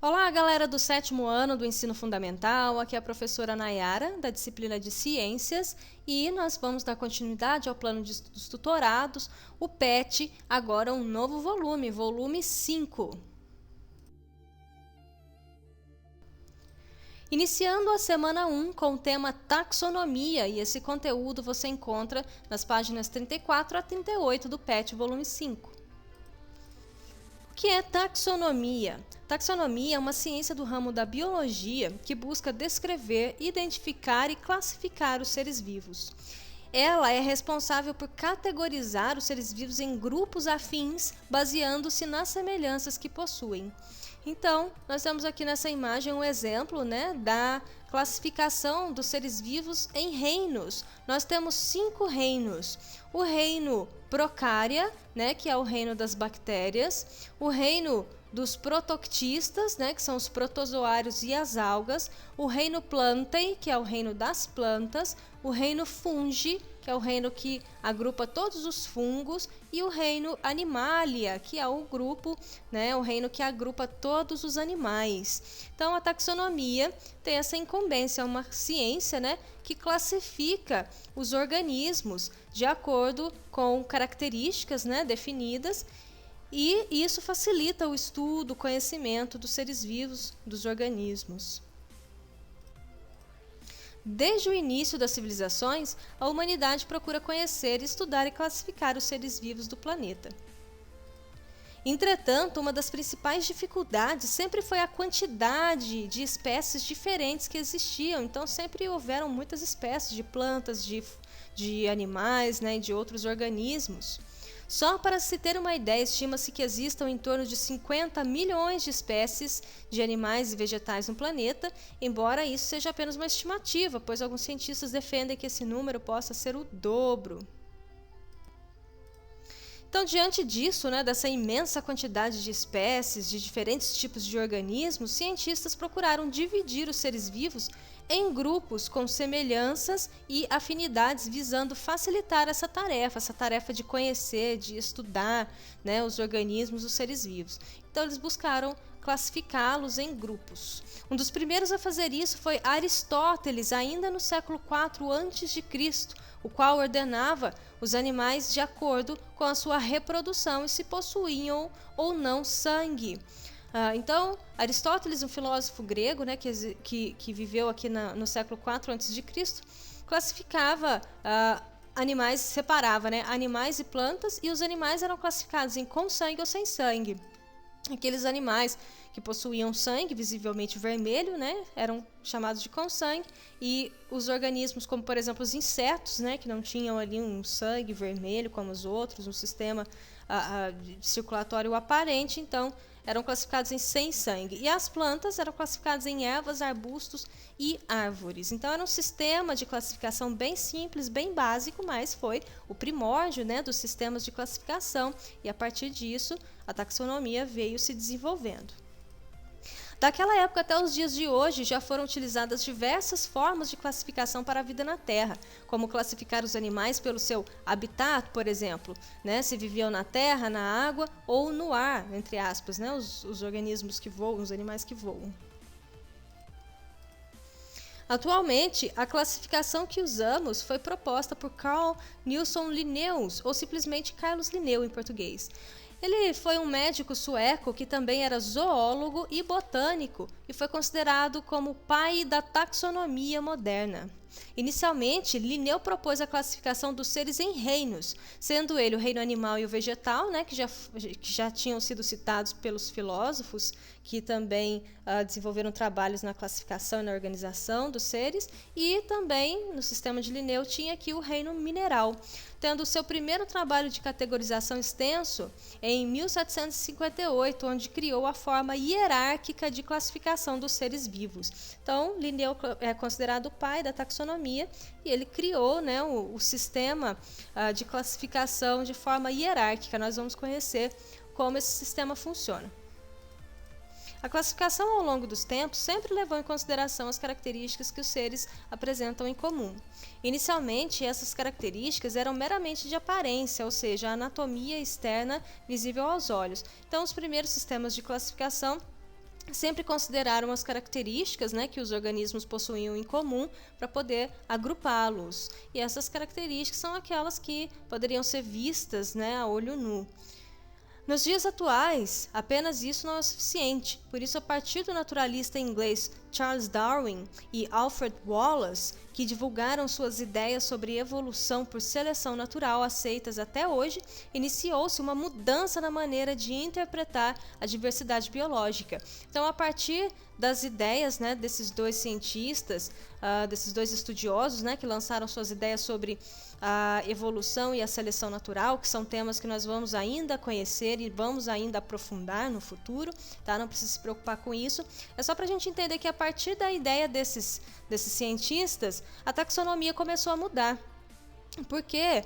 Olá, galera do 7º ano do Ensino Fundamental, aqui é a professora Nayara, da disciplina de Ciências, e nós vamos dar continuidade ao plano de estudos tutorados, o PET, agora um novo volume, volume 5. Iniciando a semana 1 com o tema taxonomia, e esse conteúdo você encontra nas páginas 34 a 38 do PET, volume 5. O que é taxonomia? Taxonomia é uma ciência do ramo da biologia que busca descrever, identificar e classificar os seres vivos. Ela é responsável por categorizar os seres vivos em grupos afins, baseando-se nas semelhanças que possuem. Então, nós temos aqui nessa imagem um exemplo, da classificação dos seres vivos em reinos. Nós temos 5 reinos. O reino Procária, que é o reino das bactérias, o reino dos protoctistas, que são os protozoários e as algas, o reino Plantae, que é o reino das plantas, o reino Fungi, que é o reino que agrupa todos os fungos, e o reino Animalia, que é o grupo, o reino que agrupa todos os animais. Então, a taxonomia tem essa incumbência, é uma ciência, que classifica os organismos de acordo com características, definidas, e isso facilita o estudo, o conhecimento dos seres vivos, dos organismos. Desde o início das civilizações, a humanidade procura conhecer, estudar e classificar os seres vivos do planeta. Entretanto, uma das principais dificuldades sempre foi a quantidade de espécies diferentes que existiam. Então, sempre houveram muitas espécies de plantas, de animais, e de outros organismos. Só para se ter uma ideia, estima-se que existam em torno de 50 milhões de espécies de animais e vegetais no planeta, embora isso seja apenas uma estimativa, pois alguns cientistas defendem que esse número possa ser o dobro. Então, diante disso, dessa imensa quantidade de espécies, de diferentes tipos de organismos, cientistas procuraram dividir os seres vivos em grupos com semelhanças e afinidades, visando facilitar essa tarefa de conhecer, de estudar, os organismos, os seres vivos. Então, eles buscaram classificá-los em grupos. Um dos primeiros a fazer isso foi Aristóteles, ainda no século IV a.C., o qual ordenava os animais de acordo com a sua reprodução e se possuíam ou não sangue. Então, Aristóteles, um filósofo grego, que viveu aqui no século IV a.C., classificava animais, separava animais e plantas, e os animais eram classificados em com sangue ou sem sangue. Aqueles animais que possuíam sangue visivelmente vermelho, eram chamados de com sangue, e os organismos, como por exemplo os insetos, que não tinham ali um sangue vermelho como os outros, um sistema circulatório aparente, então eram classificados em sem sangue. E as plantas eram classificadas em ervas, arbustos e árvores. Então era um sistema de classificação bem simples, bem básico, mas foi o primórdio dos sistemas de classificação, e a partir disso a taxonomia veio se desenvolvendo. Daquela época até os dias de hoje, já foram utilizadas diversas formas de classificação para a vida na Terra, como classificar os animais pelo seu habitat, por exemplo, se viviam na terra, na água ou no ar, entre aspas, os organismos que voam, os animais que voam. Atualmente, a classificação que usamos foi proposta por Carl Nilsson Linnaeus, ou simplesmente Carlos Linneu em português. Ele foi um médico sueco que também era zoólogo e botânico e foi considerado como o pai da taxonomia moderna. Inicialmente, Linneu propôs a classificação dos seres em reinos, sendo ele o reino animal e o vegetal, que já tinham sido citados pelos filósofos, que também desenvolveram trabalhos na classificação e na organização dos seres, e também, no sistema de Linneu, tinha aqui o reino mineral, tendo o seu primeiro trabalho de categorização extenso em 1758, onde criou a forma hierárquica de classificação dos seres vivos. Então, Linneu é considerado o pai da taxonomia, e ele criou o sistema de classificação de forma hierárquica. Nós vamos conhecer como esse sistema funciona. A classificação ao longo dos tempos sempre levou em consideração as características que os seres apresentam em comum. Inicialmente, essas características eram meramente de aparência, ou seja, a anatomia externa visível aos olhos. Então, os primeiros sistemas de classificação sempre consideraram as características, né, que os organismos possuíam em comum para poder agrupá-los. E essas características são aquelas que poderiam ser vistas, né, a olho nu. Nos dias atuais, apenas isso não é suficiente. Por isso, a partir do naturalista inglês Charles Darwin e Alfred Wallace, que divulgaram suas ideias sobre evolução por seleção natural aceitas até hoje, iniciou-se uma mudança na maneira de interpretar a diversidade biológica. Então, a partir das ideias, né, desses dois cientistas, desses dois estudiosos, né, que lançaram suas ideias sobre a evolução e a seleção natural, que são temas que nós vamos ainda conhecer e vamos ainda aprofundar no futuro, tá? Não precisa se preocupar com isso. É só para a gente entender que a partir da ideia desses cientistas, a taxonomia começou a mudar. Porque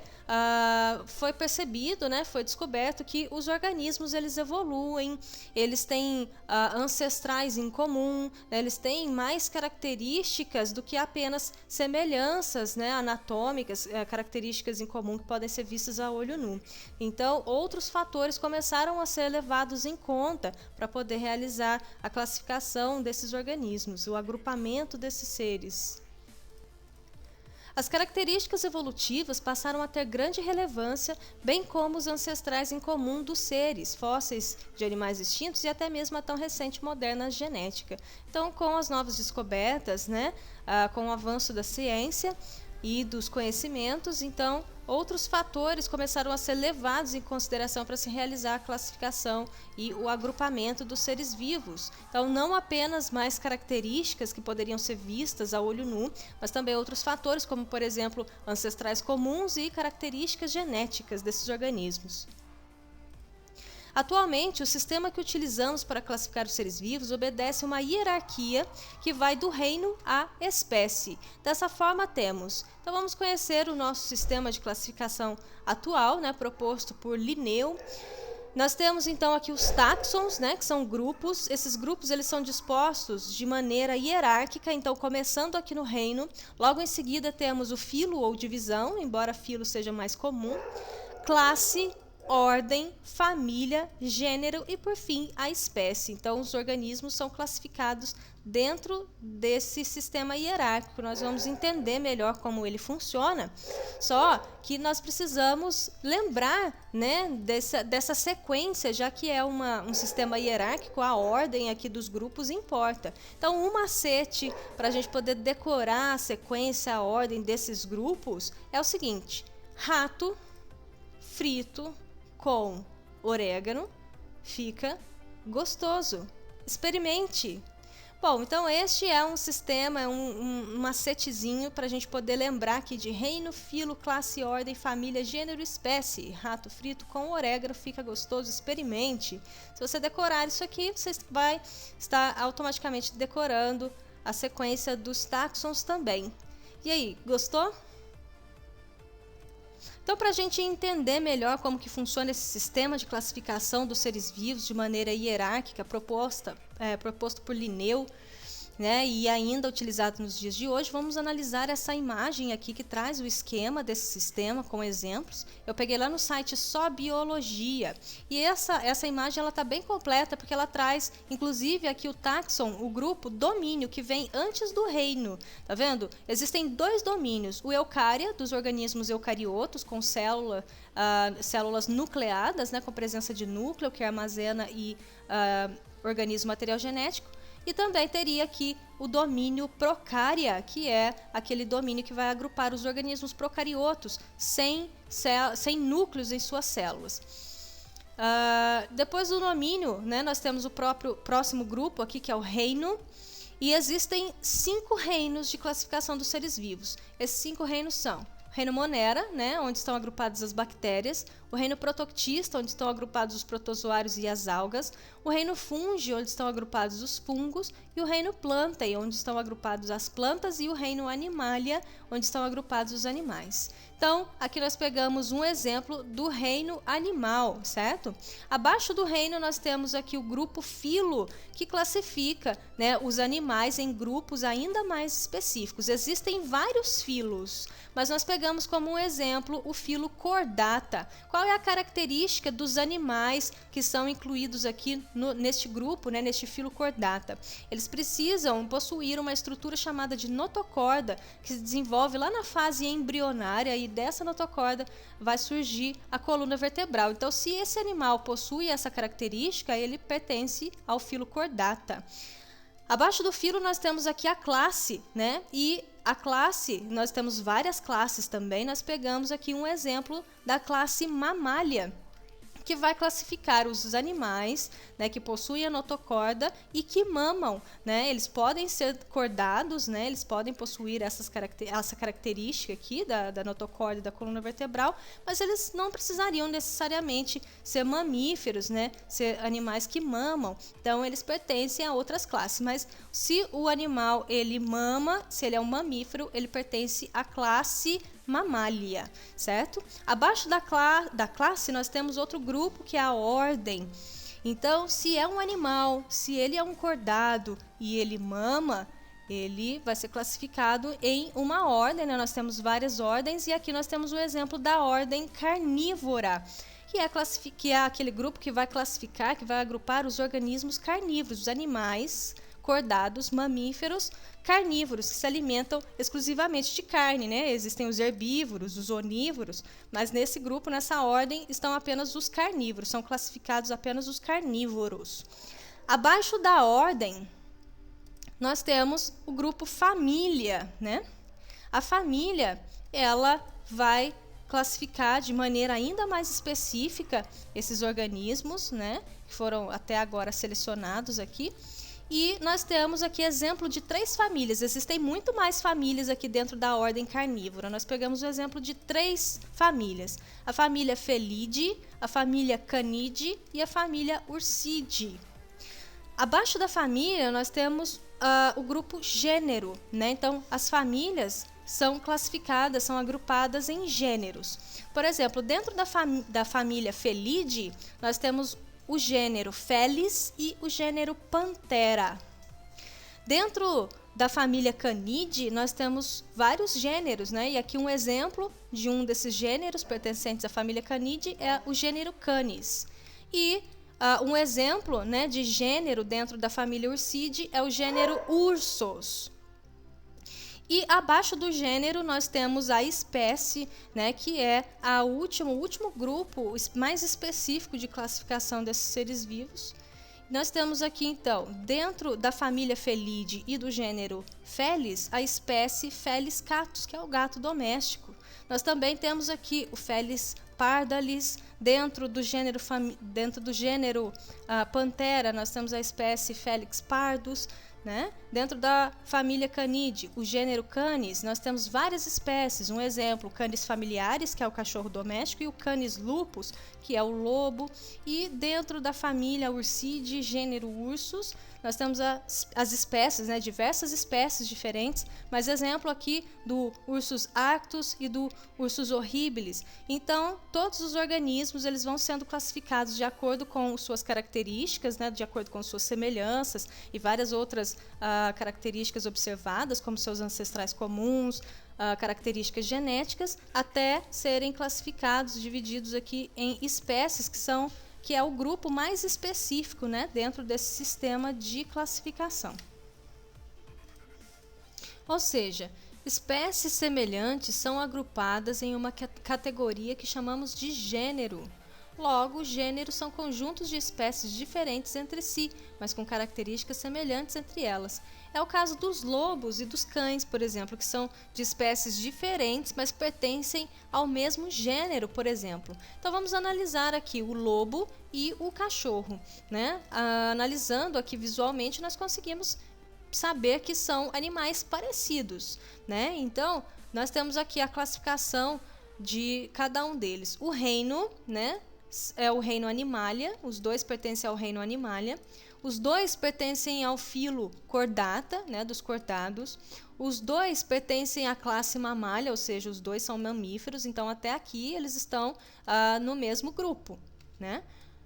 foi percebido, né, foi descoberto que os organismos eles evoluem, eles têm ancestrais em comum, né, eles têm mais características do que apenas semelhanças, né, anatômicas, características em comum que podem ser vistas a olho nu. Então, outros fatores começaram a ser levados em conta para poder realizar a classificação desses organismos, o agrupamento desses seres. As características evolutivas passaram a ter grande relevância, bem como os ancestrais em comum dos seres, fósseis de animais extintos e até mesmo a tão recente e moderna genética. Então, com as novas descobertas, né, com o avanço da ciência e dos conhecimentos, então, outros fatores começaram a ser levados em consideração para se realizar a classificação e o agrupamento dos seres vivos. Então, não apenas mais características que poderiam ser vistas a olho nu, mas também outros fatores, como, por exemplo, ancestrais comuns e características genéticas desses organismos. Atualmente, o sistema que utilizamos para classificar os seres vivos obedece uma hierarquia que vai do reino à espécie. Dessa forma, temos. Então, vamos conhecer o nosso sistema de classificação atual, né, proposto por Linneu. Nós temos, então, aqui os táxons, né, que são grupos. Esses grupos eles são dispostos de maneira hierárquica, então, começando aqui no reino. Logo em seguida, temos o filo ou divisão, embora filo seja mais comum. Classe, ordem, família, gênero e, por fim, a espécie. Então, os organismos são classificados dentro desse sistema hierárquico. Nós vamos entender melhor como ele funciona, só que nós precisamos lembrar, né, dessa sequência, já que é um sistema hierárquico, a ordem aqui dos grupos importa. Então, um macete para a gente poder decorar a sequência, a ordem desses grupos é o seguinte: rato frito com orégano fica gostoso. Experimente! Bom, então este é um sistema, um macetezinho para a gente poder lembrar aqui de reino, filo, classe, ordem, família, gênero, espécie. Rato frito com orégano fica gostoso. Experimente! Se você decorar isso aqui, você vai estar automaticamente decorando a sequência dos táxons também. E aí, gostou? Então, para a gente entender melhor como que funciona esse sistema de classificação dos seres vivos de maneira hierárquica, proposto por Linneu, né, e ainda utilizado nos dias de hoje, vamos analisar essa imagem aqui que traz o esquema desse sistema com exemplos. Eu peguei lá no site Só Biologia, e essa imagem ela está bem completa porque ela traz, inclusive, aqui o táxon, o grupo domínio, que vem antes do reino. Tá vendo? Existem dois domínios: o eucária, dos organismos eucariotos, com células nucleadas, né, com presença de núcleo, que armazena e organiza o material genético. E também teria aqui o domínio procária, que é aquele domínio que vai agrupar os organismos procariotos, sem núcleos em suas células. Depois do domínio, né, nós temos o próximo grupo aqui, que é o reino. E existem 5 reinos de classificação dos seres vivos. Esses 5 reinos são: o reino Monera, né, onde estão agrupadas as bactérias; o reino Protoctista, onde estão agrupados os protozoários e as algas; o reino Fungi, onde estão agrupados os fungos; e o reino Plantae, onde estão agrupados as plantas; e o reino Animalia, onde estão agrupados os animais. Então, aqui nós pegamos um exemplo do reino animal, certo? Abaixo do reino nós temos aqui o grupo filo, que classifica, né, os animais em grupos ainda mais específicos. Existem vários filos, mas nós pegamos como um exemplo o filo Chordata. Qual qual é a característica dos animais que são incluídos aqui neste grupo, né, neste filo Chordata? Eles precisam possuir uma estrutura chamada de notocorda, que se desenvolve lá na fase embrionária, e dessa notocorda vai surgir a coluna vertebral. Então, se esse animal possui essa característica, ele pertence ao filo Chordata. Abaixo do filo nós temos aqui a classe, né? E a classe, nós temos várias classes também. Nós pegamos aqui um exemplo da classe Mammalia, que vai classificar os animais, né, que possuem a notocorda e que mamam, né? Eles podem ser cordados, né? Eles podem possuir essa característica aqui da notocorda e da coluna vertebral, mas eles não precisariam necessariamente ser mamíferos, né? Ser animais que mamam. Então, eles pertencem a outras classes. Mas se o animal ele mama, se ele é um mamífero, ele pertence à classe Mammalia, certo? Abaixo da classe nós temos outro grupo que é a ordem. Então, se é um animal, se ele é um cordado e ele mama, ele vai ser classificado em uma ordem, né? Nós temos várias ordens e aqui nós temos o exemplo da ordem carnívora, que é aquele grupo que vai classificar, que vai agrupar os organismos carnívoros, os animais cordados, mamíferos, carnívoros, que se alimentam exclusivamente de carne, né? Existem os herbívoros, os onívoros, mas nesse grupo, nessa ordem, estão apenas os carnívoros, são classificados apenas os carnívoros. Abaixo da ordem, nós temos o grupo família, né? A família, ela vai classificar de maneira ainda mais específica esses organismos, né? Que foram até agora selecionados aqui. E nós temos aqui exemplo de 3 famílias. Existem muito mais famílias aqui dentro da ordem carnívora. Nós pegamos o exemplo de 3 famílias. A família Felidae, a família Canidae e a família Ursidae. Abaixo da família nós temos o grupo gênero, né? Então, as famílias são classificadas, são agrupadas em gêneros. Por exemplo, dentro da família Felidae, nós temos o gênero Felis e o gênero Panthera. Dentro da família Canidae, nós temos vários gêneros, né? E aqui um exemplo de um desses gêneros pertencentes à família Canidae é o gênero Canis. E um exemplo, né, de gênero dentro da família Ursidae é o gênero Ursus. E abaixo do gênero nós temos a espécie, né, que é o último grupo mais específico de classificação desses seres vivos. Nós temos aqui, então, dentro da família Felidae e do gênero Felis, a espécie Felis catus, que é o gato doméstico. Nós também temos aqui o Felis pardalis. Dentro do gênero Panthera, nós temos a espécie Felix pardus, né? Dentro da família Canidae, o gênero Canis, nós temos várias espécies. Um exemplo, Canis familiaris, que é o cachorro doméstico, e o Canis lupus, que é o lobo. E dentro da família Ursidae, gênero Ursus, nós temos as espécies, né? Diversas espécies diferentes, mas exemplo aqui do Ursus arctus e do Ursus horribilis. Então, todos os organismos eles vão sendo classificados de acordo com suas características, né? De acordo com suas semelhanças e várias outras características observadas, como seus ancestrais comuns, características genéticas, até serem classificados, divididos aqui em espécies, que é o grupo mais específico, né, dentro desse sistema de classificação. Ou seja, espécies semelhantes são agrupadas em uma categoria que chamamos de gênero. Logo, gêneros são conjuntos de espécies diferentes entre si, mas com características semelhantes entre elas. É o caso dos lobos e dos cães, por exemplo, que são de espécies diferentes, mas pertencem ao mesmo gênero, por exemplo. Então, vamos analisar aqui o lobo e o cachorro, né? Analisando aqui visualmente, nós conseguimos saber que são animais parecidos, né? Então, nós temos aqui a classificação de cada um deles. O reino, né? É o reino Animalia, os dois pertencem ao reino Animalia. Os dois pertencem ao filo Chordata, né, dos cordados. Os dois pertencem à classe Mammalia, ou seja, os dois são mamíferos, então até aqui eles estão no mesmo grupo, né,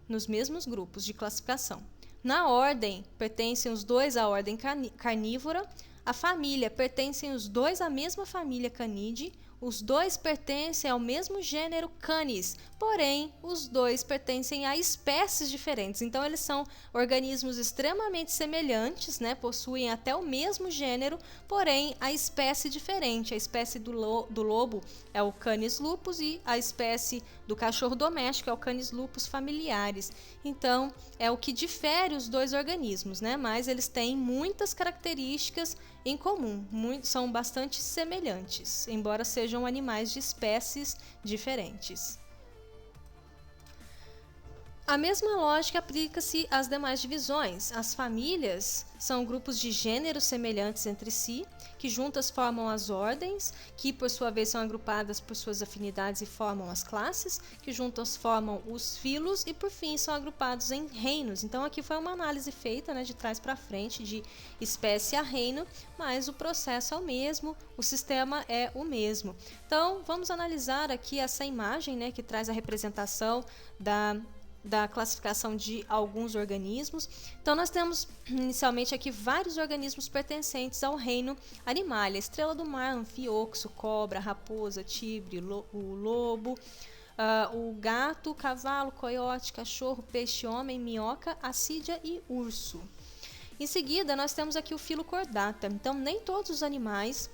nos mesmos grupos de classificação. Na ordem, pertencem os dois à ordem carnívora. A família, pertencem os dois à mesma família Canidae. os dois pertencem ao mesmo gênero Canis, porém os dois pertencem a espécies diferentes. Então eles são organismos extremamente semelhantes, né? Possuem até o mesmo gênero, porém a espécie diferente. A espécie do lobo é o Canis lupus e a espécie do cachorro doméstico é o Canis lupus familiares. Então é o que difere os dois organismos, né? Mas eles têm muitas características em comum, são bastante semelhantes, embora sejam animais de espécies diferentes. A mesma lógica aplica-se às demais divisões. As famílias são grupos de gêneros semelhantes entre si, que juntas formam as ordens, que por sua vez são agrupadas por suas afinidades e formam as classes, que juntas formam os filos e por fim são agrupados em reinos. Então aqui foi uma análise feita, né, de trás para frente, de espécie a reino, mas o processo é o mesmo, o sistema é o mesmo. Então vamos analisar aqui essa imagem, né, que traz a representação da classificação de alguns organismos. Então nós temos inicialmente aqui vários organismos pertencentes ao reino Animalia: estrela do mar, anfíoxo, cobra, raposa, tigre, o lobo, o gato, cavalo, coiote, cachorro, peixe, homem, minhoca, assídia e urso. Em seguida nós temos aqui o filo Chordata. Então nem todos os animais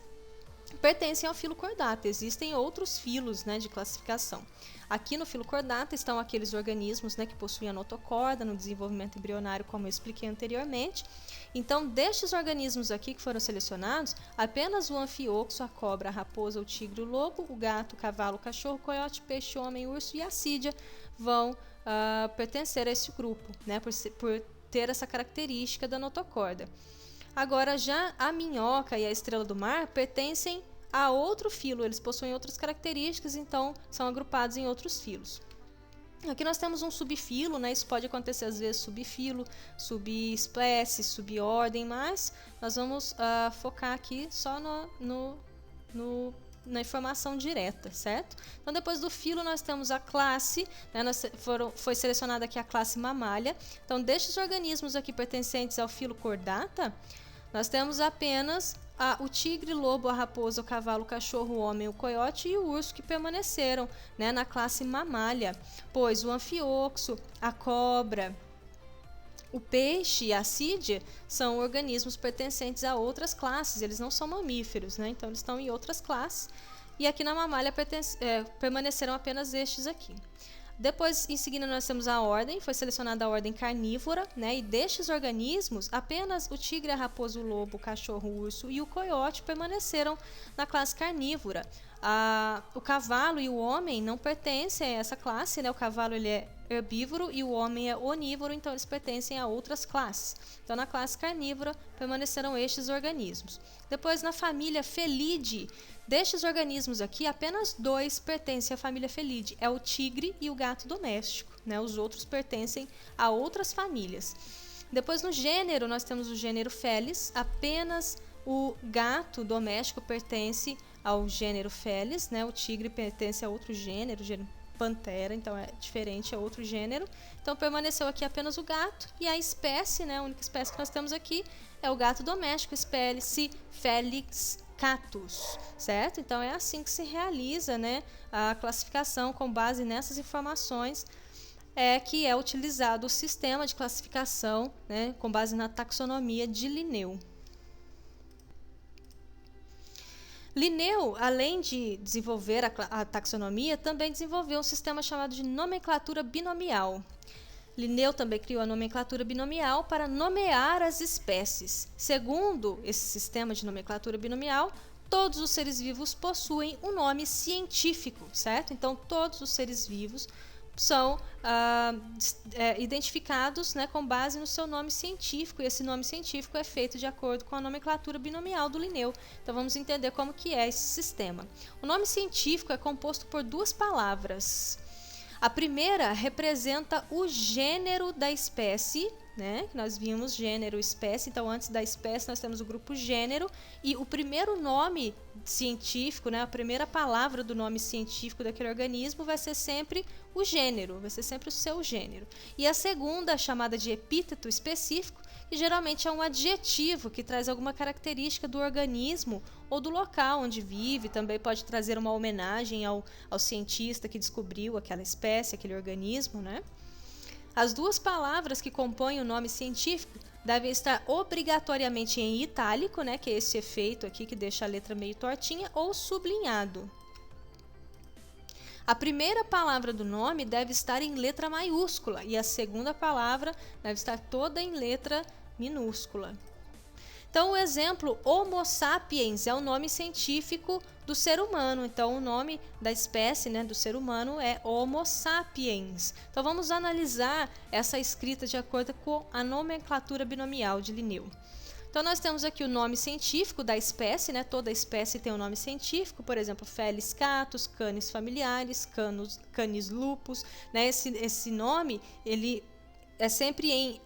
pertencem ao filo Chordata, existem outros filos, né, de classificação. Aqui no filo Chordata estão aqueles organismos, né, que possuem a notocorda no desenvolvimento embrionário, como eu expliquei anteriormente. Então, destes organismos aqui que foram selecionados, apenas o anfíoxo, a cobra, a raposa, o tigre, o lobo, o gato, o cavalo, o cachorro, o coiote, peixe, homem, urso e a assídia vão pertencer a esse grupo, né, por ter essa característica da notocorda. Agora, já a minhoca e a estrela do mar pertencem a outro filo, eles possuem outras características, então são agrupados em outros filos. Aqui nós temos um subfilo, né? Isso pode acontecer às vezes subfilo, subespécie, subordem, mas nós vamos focar aqui só na informação direta, certo? Então depois do filo nós temos a classe, né? Foi selecionada aqui a classe Mammalia. Então destes organismos aqui pertencentes ao filo Chordata, nós temos apenas o tigre, lobo, a raposa, o cavalo, o cachorro, o homem, o coiote e o urso que permaneceram, né, na classe Mammalia, pois o anfíoxo, a cobra, o peixe e a assídia são organismos pertencentes a outras classes, eles não são mamíferos, né, então eles estão em outras classes, e aqui na Mammalia permaneceram apenas estes aqui. Depois, em seguida, nós temos a ordem, foi selecionada a ordem carnívora, né? E destes organismos, apenas o tigre, a raposa, o lobo, o cachorro, o urso e o coiote permaneceram na classe carnívora. O cavalo e o homem não pertencem a essa classe, né? O cavalo ele é herbívoro e o homem é onívoro, então eles pertencem a outras classes. Então, na classe carnívora, permaneceram estes organismos. Depois, na família Felidae, destes organismos aqui, apenas 2 pertencem à família Felidae, é o tigre e o gato doméstico, né? Os outros pertencem a outras famílias. Depois, no gênero, nós temos o gênero Felis, apenas o gato doméstico pertence ao gênero Felis, né? O tigre pertence a outro gênero, Pantera, então é diferente, é outro gênero. Então permaneceu aqui apenas o gato e a espécie, né, a única espécie que nós temos aqui é o gato doméstico, espécie Felis catus, certo? Então é assim que se realiza, né, a classificação com base nessas informações que é utilizado o sistema de classificação, né, com base na taxonomia de Linneu. Linneu, além de desenvolver a taxonomia, também desenvolveu um sistema chamado de nomenclatura binomial. Linneu também criou a nomenclatura binomial para nomear as espécies. Segundo esse sistema de nomenclatura binomial, todos os seres vivos possuem um nome científico, certo? Então, todos os seres vivos são identificados, né, com base no seu nome científico, e esse nome científico é feito de acordo com a nomenclatura binomial do Linneu. Então vamos entender como que é esse sistema. O nome científico é composto por 2 palavras. A primeira representa o gênero da espécie, né? Nós vimos gênero, espécie, então antes da espécie nós temos o grupo gênero, e o primeiro nome científico, né, a primeira palavra do nome científico daquele organismo vai ser sempre o gênero, vai ser sempre o seu gênero. E a segunda, chamada de epíteto específico, e geralmente é um adjetivo que traz alguma característica do organismo ou do local onde vive. Também pode trazer uma homenagem ao cientista que descobriu aquela espécie, aquele organismo, né? As duas palavras que compõem o nome científico devem estar obrigatoriamente em itálico, né, que é esse efeito aqui que deixa a letra meio tortinha, ou sublinhado. A primeira palavra do nome deve estar em letra maiúscula e a segunda palavra deve estar toda em letra minúscula. Então, o exemplo Homo sapiens é o nome científico do ser humano. Então, o nome da espécie, né, do ser humano é Homo sapiens. Então, vamos analisar essa escrita de acordo com a nomenclatura binomial de Linneu. Então, nós temos aqui o nome científico da espécie, né? Toda espécie tem um nome científico, por exemplo, Felis catus, Canis familiaris, Canis lupus, né? Esse nome, ele é sempre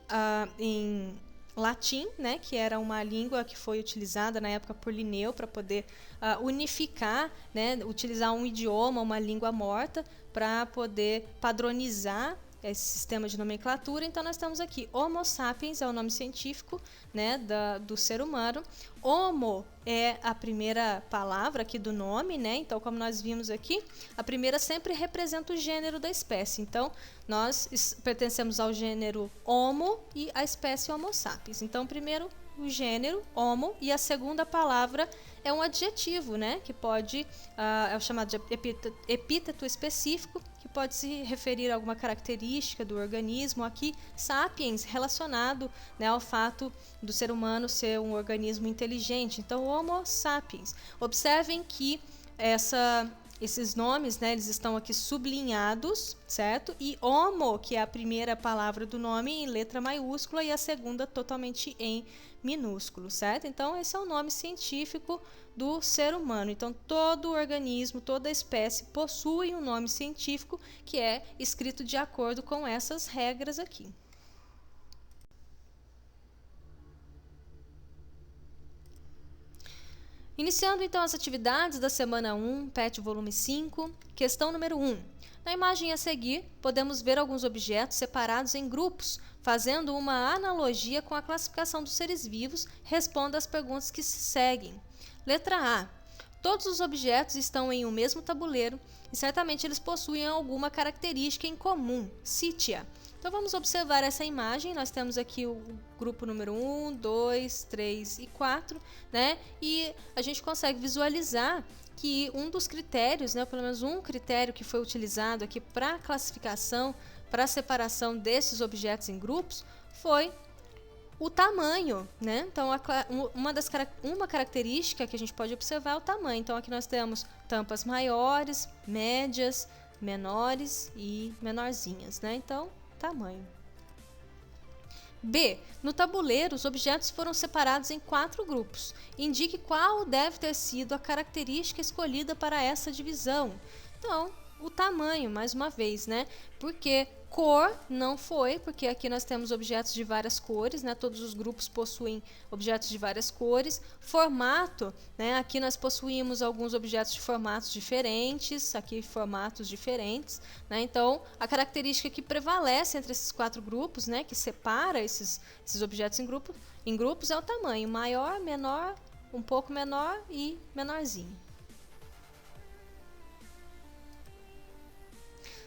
em latim, né, que era uma língua que foi utilizada na época por Linneu para poder unificar, né, utilizar um idioma, uma língua morta, para poder padronizar esse sistema de nomenclatura. Então, nós temos aqui Homo sapiens, é o nome científico, né, do ser humano. Homo é a primeira palavra aqui do nome, né? Então, como nós vimos aqui, a primeira sempre representa o gênero da espécie. Então, nós pertencemos ao gênero Homo e à espécie Homo sapiens. Então, primeiro o gênero Homo e a segunda palavra é um adjetivo, né? Que pode, é o chamado de epíteto específico, que pode se referir a alguma característica do organismo. Aqui, sapiens, relacionado, né, ao fato do ser humano ser um organismo inteligente. Então, Homo sapiens. Observem que esses nomes, né, eles estão aqui sublinhados, certo? E Homo, que é a primeira palavra do nome, em letra maiúscula e a segunda totalmente em minúsculo, certo? Então, esse é o nome científico do ser humano. Então, todo organismo, toda espécie possui um nome científico que é escrito de acordo com essas regras aqui. Iniciando então as atividades da semana 1, PET volume 5, questão número 1. Na imagem a seguir, podemos ver alguns objetos separados em grupos, fazendo uma analogia com a classificação dos seres vivos. Responda às perguntas que se seguem. Letra A. Todos os objetos estão em um mesmo tabuleiro e certamente eles possuem alguma característica em comum. Cite-a. Então, vamos observar essa imagem. Nós temos aqui o grupo número 1, 2, 3 e 4, né? E a gente consegue visualizar que um dos critérios, né, pelo menos um critério que foi utilizado aqui para a classificação, para a separação desses objetos em grupos, foi o tamanho, né? Então, uma característica que a gente pode observar é o tamanho. Então, aqui nós temos tampas maiores, médias, menores e menorzinhas, né? Então, tamanho. B. No tabuleiro, os objetos foram separados em 4 grupos. Indique qual deve ter sido a característica escolhida para essa divisão. Então, o tamanho, mais uma vez, né? Porque cor não foi, porque aqui nós temos objetos de várias cores, né? Todos os grupos possuem objetos de várias cores. Formato, né? Aqui nós possuímos alguns objetos de formatos diferentes, aqui formatos diferentes, né? Então, a característica que prevalece entre esses 4 grupos, né? Que separa esses objetos em grupos é o tamanho, maior, menor, um pouco menor e menorzinho.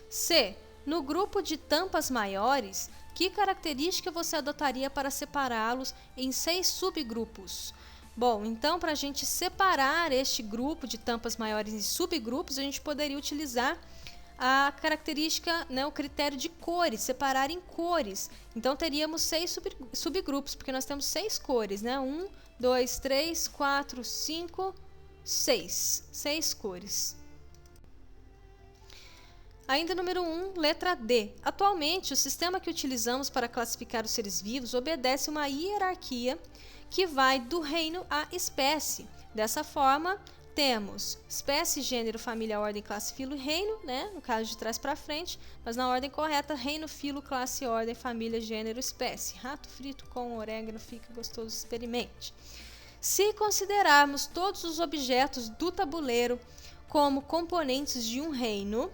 C. No grupo de tampas maiores, que característica você adotaria para separá-los em 6 subgrupos? Bom, então, para a gente separar este grupo de tampas maiores em subgrupos, a gente poderia utilizar a característica, né, o critério de cores, separar em cores. Então, teríamos 6 subgrupos, porque nós temos 6 cores, né? 1, 2, 3, 4, 5, 6. 6 cores. Ainda número 1, letra D. Atualmente, o sistema que utilizamos para classificar os seres vivos obedece uma hierarquia que vai do reino à espécie. Dessa forma, temos espécie, gênero, família, ordem, classe, filo e reino, né? No caso de trás para frente, mas na ordem correta, reino, filo, classe, ordem, família, gênero, espécie. Rato frito com orégano fica gostoso, experimente. Se considerarmos todos os objetos do tabuleiro como componentes de um reino,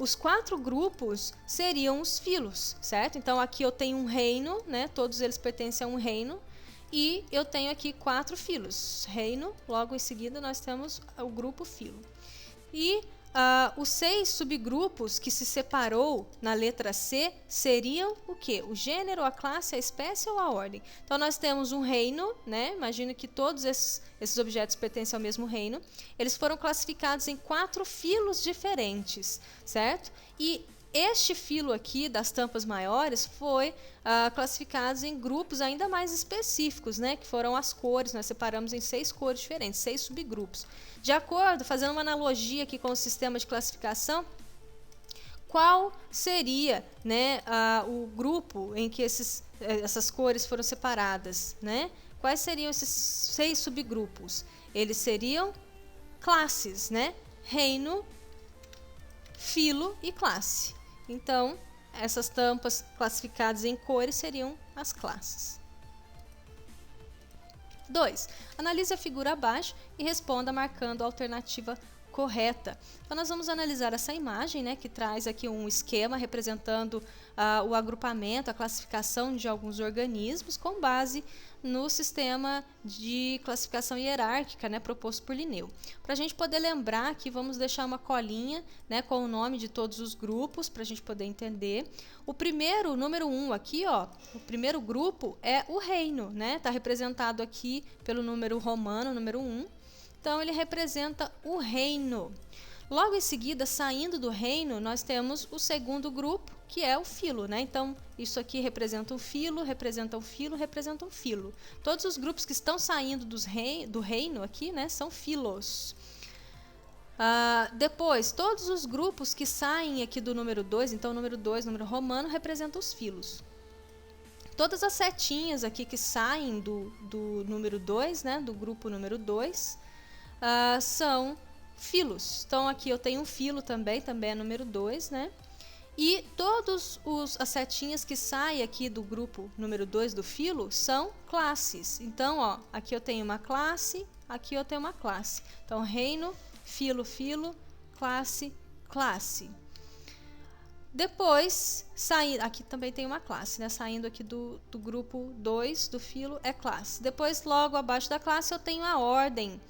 os 4 grupos seriam os filos, certo? Então aqui eu tenho um reino, né? Todos eles pertencem a um reino. E eu tenho aqui 4 filos. Reino, logo em seguida nós temos o grupo filo. E os 6 subgrupos que se separou na letra C seriam o quê? O gênero, a classe, a espécie ou a ordem? Então nós temos um reino, né? Imagina que todos esses objetos pertencem ao mesmo reino. Eles foram classificados em 4 filos diferentes, certo? E este filo aqui das tampas maiores foi classificado em grupos ainda mais específicos, né, que foram as cores. Nós separamos em 6 cores diferentes, 6 subgrupos. De acordo, fazendo uma analogia aqui com o sistema de classificação, qual seria, né, o grupo em que essas cores foram separadas, né? Quais seriam esses 6 subgrupos? Eles seriam classes, né? Reino, filo e classe. Então, essas tampas classificadas em cores seriam as classes. 2. Analise a figura abaixo e responda marcando a alternativa correta. Então, nós vamos analisar essa imagem, né, que traz aqui um esquema representando o agrupamento, a classificação de alguns organismos com base no sistema de classificação hierárquica, né, proposto por Linneu. Para a gente poder lembrar aqui, vamos deixar uma colinha, né, com o nome de todos os grupos, para a gente poder entender. O primeiro, o número 1 aqui, ó, o primeiro grupo é o reino, né, está representado aqui pelo número romano, número 1. Então, ele representa o reino. Logo em seguida, saindo do reino, nós temos o segundo grupo, que é o filo, né? Então, isso aqui representa um filo, representa um filo, representa um filo. Todos os grupos que estão saindo do reino aqui, né, são filos. Depois, todos os grupos que saem aqui do número 2, então o número 2, número romano, representa os filos. Todas as setinhas aqui que saem do número 2, né, do grupo número 2, são filos. Então, aqui eu tenho um filo também é número 2, né? E todas as setinhas que saem aqui do grupo número 2 do filo são classes. Então, ó, aqui eu tenho uma classe, aqui eu tenho uma classe. Então, reino, filo, filo, classe, classe. Depois, aqui também tem uma classe, né? Saindo aqui do grupo 2 do filo é classe. Depois, logo abaixo da classe, eu tenho a ordem.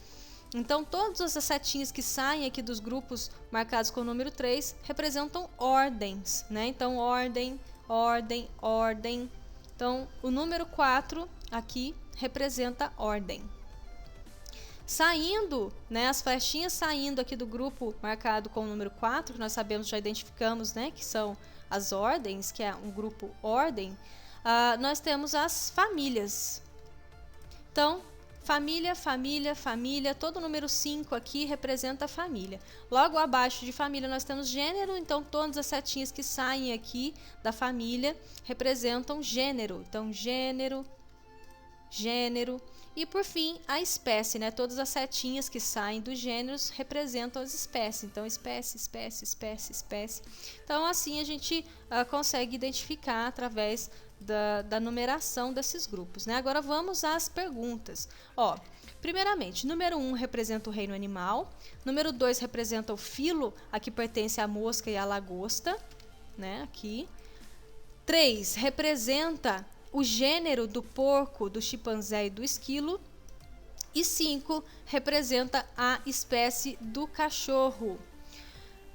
Então, todas as setinhas que saem aqui dos grupos marcados com o número 3 representam ordens, né? Então, ordem, ordem, ordem. Então, o número 4 aqui representa ordem. Saindo, né, as flechinhas saindo aqui do grupo marcado com o número 4, que nós sabemos, já identificamos, né, que são as ordens, que é um grupo ordem, nós temos as famílias. Então, família, família, família, todo o número 5 aqui representa a família. Logo abaixo de família nós temos gênero, então todas as setinhas que saem aqui da família representam gênero. Então, gênero, gênero. E por fim, a espécie, né? Todas as setinhas que saem dos gêneros representam as espécies. Então, espécie, espécie, espécie, espécie. Então, assim a gente consegue identificar através da numeração desses grupos, né? Agora vamos às perguntas. Ó, primeiramente, número 1 representa o reino animal, número 2 representa o filo, a que pertence a mosca e a lagosta, né? Aqui. 3 representa o gênero do porco, do chimpanzé e do esquilo. E 5 representa a espécie do cachorro.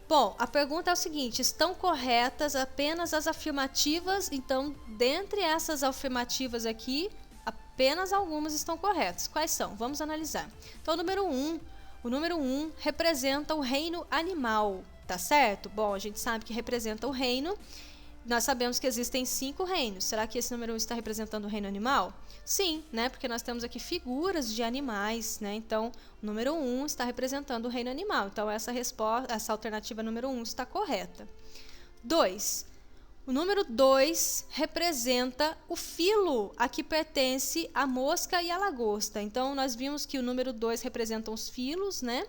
Bom, a pergunta é o seguinte: estão corretas apenas as afirmativas? Então, dentre essas afirmativas aqui, apenas algumas estão corretas. Quais são? Vamos analisar. Então, o número 1 representa o reino animal, tá certo? Bom, a gente sabe que representa o reino. Nós sabemos que existem 5 reinos. Será que esse número 1 está representando o reino animal? Sim, né? Porque nós temos aqui figuras de animais, né? Então, o número 1 está representando o reino animal. Então, essa alternativa número 1 está correta. 2. O número 2 representa o filo a que pertence a mosca e a lagosta. Então, nós vimos que o número 2 representa os filos, né?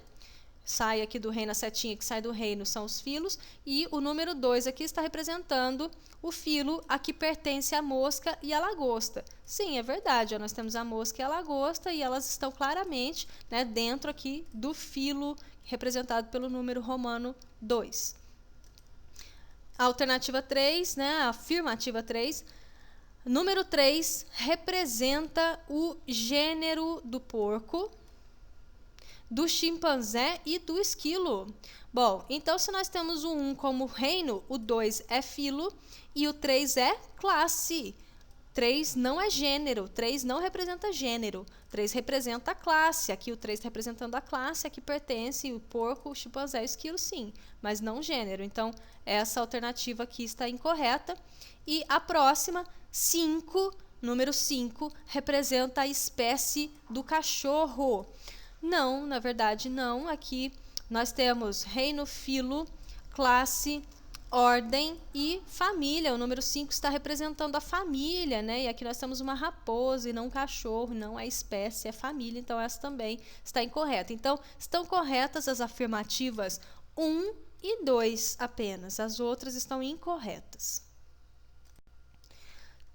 Sai aqui do reino, a setinha que sai do reino são os filos, e o número 2 aqui está representando o filo a que pertence a mosca e a lagosta. Sim, é verdade, nós temos a mosca e a lagosta e elas estão claramente, né, dentro aqui do filo representado pelo número romano 2. A alternativa 3, né, a afirmativa 3, número 3 representa o gênero do porco, do chimpanzé e do esquilo. Bom, então se nós temos o 1 como reino, o 2 é filo e o 3 é classe. 3 não é gênero, 3 não representa gênero, 3 representa a classe. Aqui o 3 representando a classe, aqui pertence o porco, o chimpanzé e o esquilo, sim, mas não gênero. Então, essa alternativa aqui está incorreta. E a próxima, 5, número 5, representa a espécie do cachorro. Não, na verdade não. Aqui nós temos reino, filo, classe, ordem e família. O número 5 está representando a família, né? E aqui nós temos uma raposa e não um cachorro, não é espécie, é família. Então, essa também está incorreta. Então, estão corretas as afirmativas 1 e 2 apenas. As outras estão incorretas.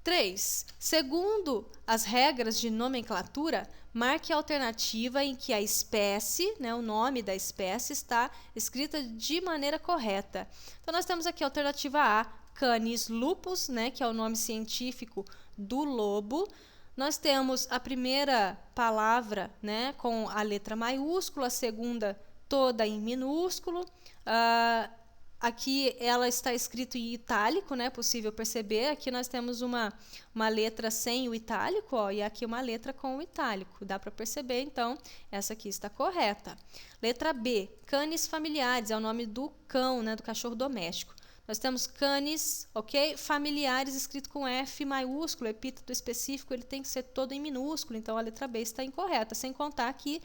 3. Segundo as regras de nomenclatura, marque a alternativa em que a espécie, né, o nome da espécie, está escrita de maneira correta. Então, nós temos aqui a alternativa A, Canis lupus, né, que é o nome científico do lobo. Nós temos a primeira palavra, né, com a letra maiúscula, a segunda toda em minúsculo. Aqui ela está escrito em itálico, né? Possível perceber. Aqui nós temos uma letra sem o itálico, ó, e aqui uma letra com o itálico. Dá para perceber, então, essa aqui está correta. Letra B, canis familiares, é o nome do cão, né? Do cachorro doméstico. Nós temos canis, ok? Familiares, escrito com F maiúsculo, epíteto específico, ele tem que ser todo em minúsculo, então a letra B está incorreta, sem contar que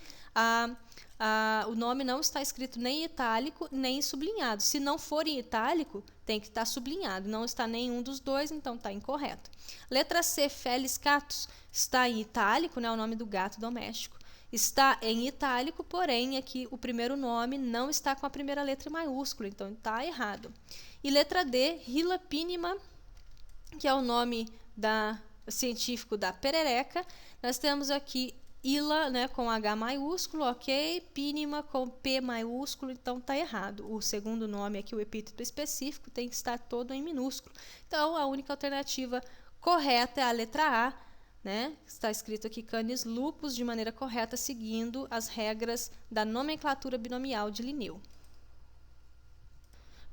o nome não está escrito nem em itálico, nem em sublinhado. Se não for em itálico, tem que estar sublinhado. Não está nenhum dos dois, então está incorreto. Letra C, Felis catus, está em itálico, né? O nome do gato doméstico. Está em itálico, porém, aqui o primeiro nome não está com a primeira letra em maiúsculo, então está errado. E letra D, Hyla pinima, que é o nome científico da perereca. Nós temos aqui Hyla, né, com H maiúsculo, ok? Pinima com P maiúsculo, então está errado. O segundo nome aqui, o epíteto específico, tem que estar todo em minúsculo. Então, a única alternativa correta é a letra A, né? Está escrito aqui Canis lupus de maneira correta, seguindo as regras da nomenclatura binomial de Linneu.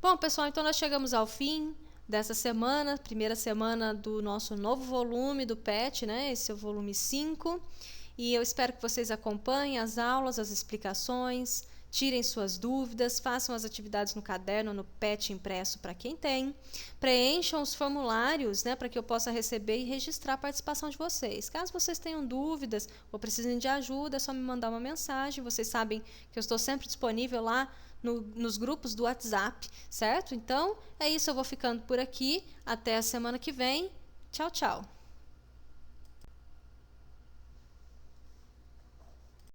Bom, pessoal, então nós chegamos ao fim dessa semana, primeira semana do nosso novo volume do PET, né? Esse é o volume 5. E eu espero que vocês acompanhem as aulas, as explicações, tirem suas dúvidas, façam as atividades no caderno, no PET impresso para quem tem, preencham os formulários, né, para que eu possa receber e registrar a participação de vocês. Caso vocês tenham dúvidas ou precisem de ajuda, é só me mandar uma mensagem. Vocês sabem que eu estou sempre disponível lá nos grupos do WhatsApp, certo? Então, é isso, eu vou ficando por aqui. Até a semana que vem. Tchau, tchau!